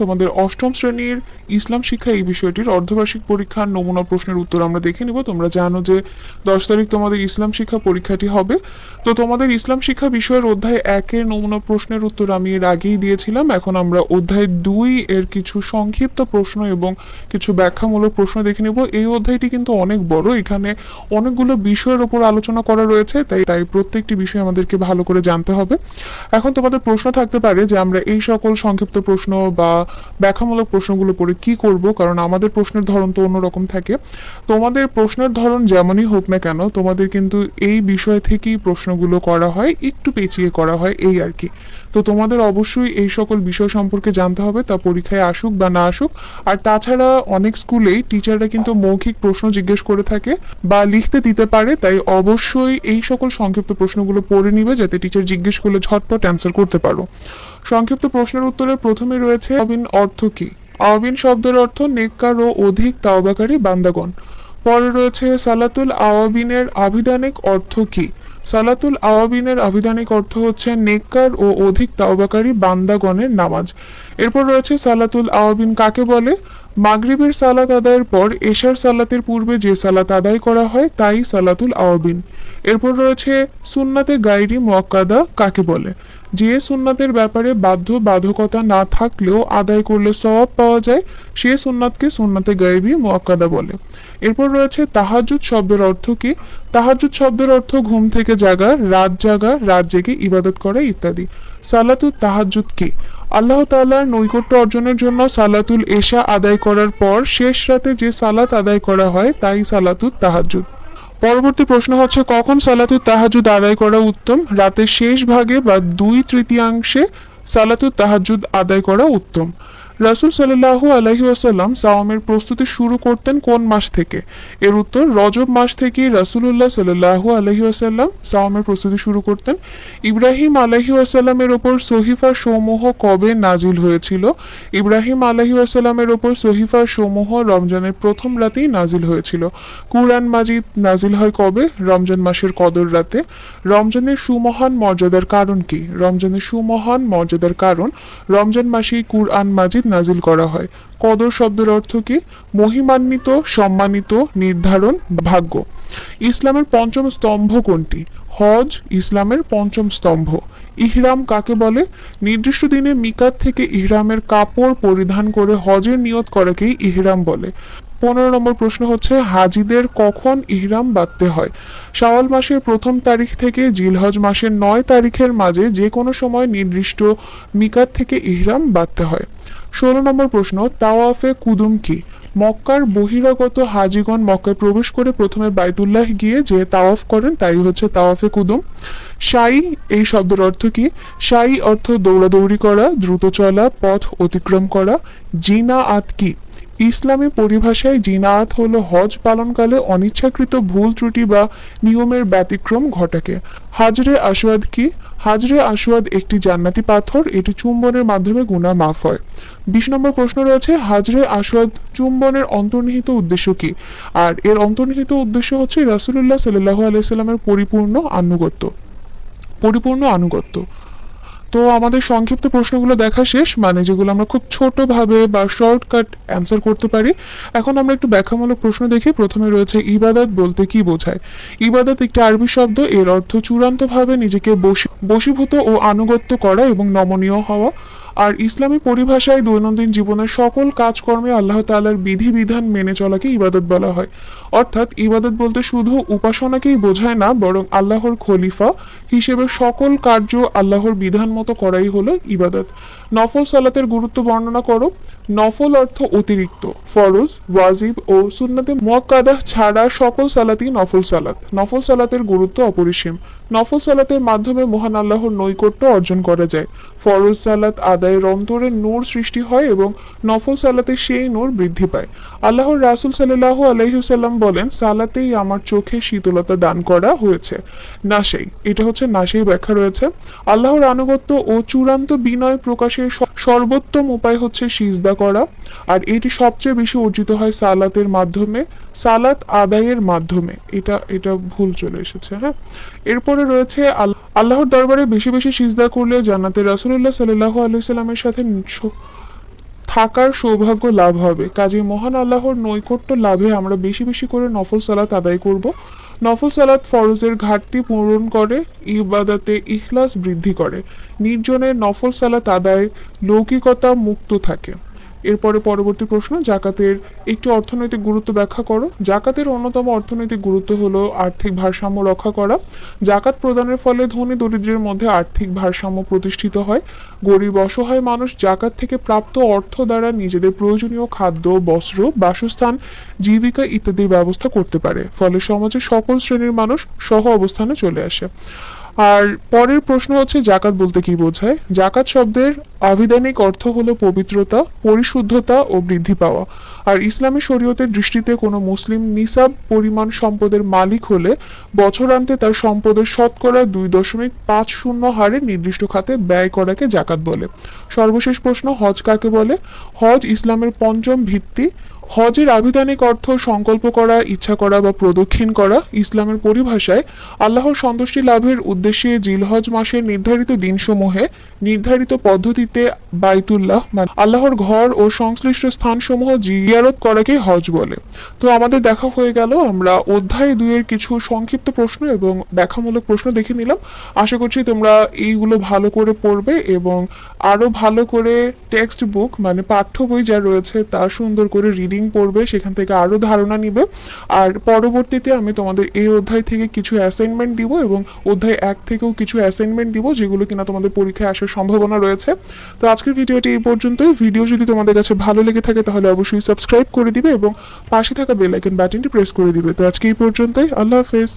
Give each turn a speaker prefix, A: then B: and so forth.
A: তোমাদের অষ্টম শ্রেণীর ইসলাম শিক্ষা এই বিষয়টির অর্ধবার্ষিক পরীক্ষার নমুনা প্রশ্নের উত্তর আমরা দেখে নিব। তোমরা জানো যে 10 তারিখ তোমাদের ইসলাম শিক্ষা পরীক্ষাটি হবে। তো তোমাদের ইসলাম শিক্ষা বিষয়ের অধ্যায় 1-এর নমুনা প্রশ্নের উত্তর আমি এর আগেই দিয়েছিলাম। এখন আমরা অধ্যায় 2 এর কিছু সংক্ষিপ্ত প্রশ্ন এবং কিছু ব্যাখ্যামূলক প্রশ্ন দেখে নিব। এই অধ্যায়টি কিন্তু অনেক বড়, এখানে অনেকগুলো বিষয়ের উপর আলোচনা করা রয়েছে, তাই প্রত্যেকটি বিষয় আমাদেরকে ভালো করে জানতে হবে। এখন তোমাদের প্রশ্ন থাকতে পারে যে আমরা এই সকল সংক্ষিপ্ত প্রশ্ন বা ব্যাখ্যামূলক প্রশ্নগুলো পড়ে কি করব, কারণ আমাদের প্রশ্নের ধরন তো অন্যরকম থাকে। তোমাদের প্রশ্নের ধরন যেমনই হোক না কেন, তোমাদের কিন্তু এই বিষয় থেকেই প্রশ্নগুলো করা হয়, একটু পেঁচিয়ে করা হয় এই আর কি। তো তোমাদের অবশ্যই এই সকল বিষয় সম্পর্কে জানতে হবে, তা পরীক্ষায় আসুক বা না আসুক। আর তাছাড়া অনেক স্কুলেই টিচাররা কিন্তু মৌখিক প্রশ্ন জিজ্ঞেস করে থাকে বা লিখতে দিতে পারে, তাই অবশ্যই এই সকল সংক্ষিপ্ত প্রশ্নগুলো পড়ে নিবে যাতে টিচার জিজ্ঞেস করলে ঝটপট অ্যান্সার করতে পারো। সংক্ষিপ্ত প্রশ্নের উত্তরে প্রথমে রয়েছে আওয়াবিন অর্থ কি? আওয়াবিন শব্দের অর্থ নেককার ও অধিক তাওবাকারী বান্দাগণ। পরে রয়েছে সালাতুল আওয়াবিনের আভিধানিক অর্থ কি? সালাতুল আওয়াবিনের আভিধানিক অর্থ হচ্ছে নেককার ও অধিক তাওবাকারী বান্দাগণের নামাজ। এরপর রয়েছে সালাতুল আওয়াবিন কাকে বলে? মাগরিবের সালাত আদায়ের পর এশার সালাতের পূর্বে যে সালাত আদায় করা হয় তাই সালাতুল আওয়াবিন। এরপর রয়েছে সুন্নাতে গায়রি মুআক্কাদা কাকে বলে? যে সুন্নাতের ব্যাপারে বাধ্যবাধকতা না থাকলেও আদায় করলে সওয়াব পাওয়া যায় সে সুন্নাতকে সুন্নাতে গায়বি মুআক্কাদা বলে। এরপর রয়েছে তাহাজ্জুদ শব্দের অর্থ কি? তাহাজ্জুদ শব্দের অর্থ ঘুম থেকে জাগা, রাত জেগে ইবাদত করা ইত্যাদি। সালাতুত তাহাজ্জুদ কি? আল্লাহ তাআলার নৈকট্য অর্জনের জন্য সালাতুল এশা আদায় করার পর শেষ রাতে যে সালাত আদায় করা হয় তাই সালাতুত তাহাজ্জুদ। পরবর্তী প্রশ্ন হচ্ছে কখন সালাতুত তাহাজ্জুদ আদায় করা উত্তম? রাতের শেষ ভাগে বা 2/3 সালাতুত তাহাজ্জুদ আদায় করা উত্তম। রাসূল সাল্লাল্লাহু আলাইহি ওয়াসাল্লাম সাওমের প্রস্তুতি শুরু করতেন কোন মাস থেকে? এর উত্তর রজব মাস থেকে রাসূলুল্লাহ সাল্লাল্লাহু আলাইহি ওয়াসাল্লাম সাওমের প্রস্তুতি শুরু করতেন। ইব্রাহিম আলাইহি ওয়াসাল্লামের ওপর সহিফা সমূহ কবে নাজিল হয়েছিল? ইব্রাহিম আলাইহি ওয়াসাল্লামের ওপর সহিফা সমূহ রমজানের প্রথম রাতেই নাজিল হয়েছিল। কুরআন মাজিদ নাজিল হয় কবে? রমজান মাসের কদর রাতে। রমজানের সুমহান মর্যাদার কারণ কি? রমজানের সুমহান মর্যাদার কারণ রমজান মাসেই কুরআন মাজিদ নাজিল করা হয়। কদর শব্দের অর্থ কি? মহিমান্বিত, সম্মানিত, নির্ধারণ, ভাগ্য। ইসলামের পঞ্চম স্তম্ভ কোনটি? হজ ইসলামের পঞ্চম স্তম্ভ। ইহরাম কাকে বলে? নির্দিষ্ট দিনে মিকাত থেকে ইহরামের কাপড় পরিধান করে হজের নিয়ত করাকেই ইহরাম বলে। 15 নম্বর প্রশ্ন হচ্ছে হাজিদের কখন ইহরাম বাঁধতে হয়? শাওয়াল মাসের 1ম তারিখ থেকে জিলহজ মাসের 9 তারিখের মাঝে যে কোনো সময় নির্দিষ্ট মিকাত থেকে ইহরাম বাঁধতে হয়। 16 নম্বর প্রশ্ন তাওয়াফে কুদুম কি? মক্কার বহিরাগত হাজিগণ মক্কায় প্রবেশ করে প্রথমে বাইতুল্লাহ গিয়ে যে তাওয়াফ করেন তাই হচ্ছে তাওয়াফে কুদুম। সাই এই শব্দের অর্থ কি? সাই অর্থ দৌড়াদৌড়ি করা, দ্রুত চলা, পথ অতিক্রম করা। জিনাআত কি? ইসলামী পরিভাষায় জিনাআত হলো হজ পালনকালে অনিচ্ছাকৃত ভুল ত্রুটি বা নিয়মের ব্যতিক্রম ঘটাকে। হাজরে আসওয়াদ কি? হাজরে আসওয়াদ একটি জান্নাতি পাথর, এটি চুম্বনের মাধ্যমে গুনাহ মাফ হয়। 20 নম্বর প্রশ্ন রয়েছে হাজরে আসওয়াদ চুম্বনের অন্তর্নিহিত উদ্দেশ্য কি? আর এর অন্তর্নিহিত উদ্দেশ্য হচ্ছে রাসূলুল্লাহ সাল্লাল্লাহু আলাইহি সাল্লামের পরিপূর্ণ আনুগত্য। তো আমাদের সংক্ষিপ্ত প্রশ্নগুলো দেখা শেষ, মানে যেগুলো আমরা খুব ছোটভাবে বা শর্টকাট অ্যান্সার করতে পারি। এখন আমরা একটু ব্যাখ্যামূলক প্রশ্ন দেখি। প্রথমে রয়েছে ইবাদত বলতে কি বোঝায়? ইবাদত একটি আরবি শব্দ, এর অর্থ চূড়ান্তভাবে নিজেকে বশীভূত ও আনুগত্য করা এবং নমনীয় হওয়া। আর ইসলামী পরিভাষায় দৈনন্দিন জীবনের সকল কাজকর্মে আল্লাহ তাআলার বিধিবিধান মেনে চলাকে ইবাদত বলা হয়। অর্থাৎ ইবাদত বলতে শুধু উপাসনাকেই বোঝায় না, বরং আল্লাহর খলিফা হিসেবে সকল কার্য আল্লাহর বিধান মতো করাই হলো ইবাদত। নফল সালাতের গুরুত্ব বর্ণনা করো। নফল অর্থ অতিরিক্ত, ফরজ, ওয়াজিব ও সুন্নাতে মুআক্কাদাহ ছাড়া সকল সালাতই নফল সালাত। নফল সালাতের গুরুত্ব অপরিসীম। নফল সালাতের মাধ্যমে মহান আল্লাহর নৈকট্য অর্জন করা যায়। ফরজ সালাত আদায়ের অন্তরে নূর সৃষ্টি হয় এবং নফল সালাতে সেই নূর বৃদ্ধি পায়। আল্লাহর রাসূল সাল্লাল্লাহু আলাইহি ওয়াসাল্লাম বলেন সালাতেই আমার চোখে শীতলতা দান করা হয়েছে। নাশাই, এটা হচ্ছে নাশাই ব্যাখ্যা রয়েছে। আল্লাহর আনুগত্য ও চূড়ান্ত বিনয় প্রকাশের সর্বোত্তম উপায় হচ্ছে সিজদা করা, আর এটি সবচেয়ে বেশি অর্জিত হয় সালাতের মাধ্যমে, সালাত আদায়ের মাধ্যমে। এটা ভুল চলে এসেছে। হ্যাঁ, এরপরে রয়েছে আল্লাহর দরবারে বেশি বেশি সিজদা করলে জান্নাতে রাসূলুল্লাহ সাল্লাল্লাহু আলাইহি সাল্লামের সাথে থাকার সৌভাগ্য লাভ হবে। কাজে মহান আল্লাহর নৈকট্য লাভে আমরা বেশি বেশি করে নফল সালাত আদায় করব। নফল সালাত ফরজের ঘাটতি পূরণ করে, ইবাদতে ইখলাস বৃদ্ধি করে। নির্জনে নফল সালাত আদায় লৌকিকতা মুক্ত থাকে। এরপরে পরবর্তী প্রশ্ন, জাকাতের একটি অর্থনৈতিক গুরুত্ব ব্যাখ্যা করো। জাকাতের অন্যতম অর্থনৈতিক গুরুত্ব হলো আর্থিক ভারসাম্য রক্ষা করা। জাকাত প্রদানের ফলে ধনী দরিদ্রের মধ্যে আর্থিক ভারসাম্য প্রতিষ্ঠিত হয়। গরিব অসহায় মানুষ জাকাত থেকে প্রাপ্ত অর্থ দ্বারা নিজেদের প্রয়োজনীয় খাদ্য, বস্ত্র, বাসস্থান, জীবিকা ইত্যাদির ব্যবস্থা করতে পারে। ফলে সমাজের সকল শ্রেণীর মানুষ সহ অবস্থানে চলে আসে। আর পরের প্রশ্ন হচ্ছে, জাকাত বলতে কি বোঝায়? জাকাত শব্দের আবিধানিক অর্থ হলো পবিত্রতা, পরিশুদ্ধতা ও বৃদ্ধি পাওয়া। আর ইসলামী শরীয়তের দৃষ্টিতে কোনো মুসলিম নিসাব পরিমাণ সম্পদের মালিক হলে বছরান্তে তার সম্পদের শতকরা 2.50 হারে নির্দিষ্ট খাতে ব্যয় করাকে জাকাত বলে। সর্বশেষ প্রশ্ন, হজ কাকে বলে? হজ ইসলামের পঞ্চম ভিত্তি। হজের আবিধানিক অর্থ সংকল্প করা, ইচ্ছা করা বা প্রদক্ষিণ করা। ইসলামের পরিভাষায় আল্লাহর সন্তুষ্টি লাভের উদ্দেশ্যে জিলহজ মাসের নির্ধারিত দিনসমূহে নির্ধারিত পদ্ধতিতে বাইতুল্লাহ মানে আল্লাহর ঘর ও সংশ্লিষ্ট স্থানসমূহ জিয়ারত করাকে হজ বলে। তো আমাদের দেখা হয়ে গেল, আমরা অধ্যায় 2 এর কিছু সংক্ষিপ্ত প্রশ্ন এবং ব্যাখ্যামূলক প্রশ্ন দেখে নিলাম। আশা করছি তোমরা এইগুলো ভালো করে পড়বে এবং আরো ভালো করে টেক্সট বুক মানে পাঠ্য বই যা রয়েছে তা সুন্দর করে রিডিং পড়বে, সেখান থেকে আরো ধারণা নিবে। আর পরবর্তীতে আমি তোমাদের এই অধ্যায় থেকে কিছু অ্যাসাইনমেন্ট দিব এবং অধ্যায় 1 থেকেও কিছু অ্যাসাইনমেন্ট দিব, যেগুলো কিনা তোমাদের পরীক্ষায় আসার সম্ভাবনা রয়েছে। তো আজকের ভিডিওটি এই পর্যন্তই। ভিডিও যদি তোমাদের কাছে ভালো লেগে থাকে তাহলে অবশ্যই সাবস্ক্রাইব করে দিবে এবং পাশে থাকা বেল আইকন বাটনটি প্রেস করে দিবে। তো আজকে এই পর্যন্তই। আল্লাহ হাফেজ।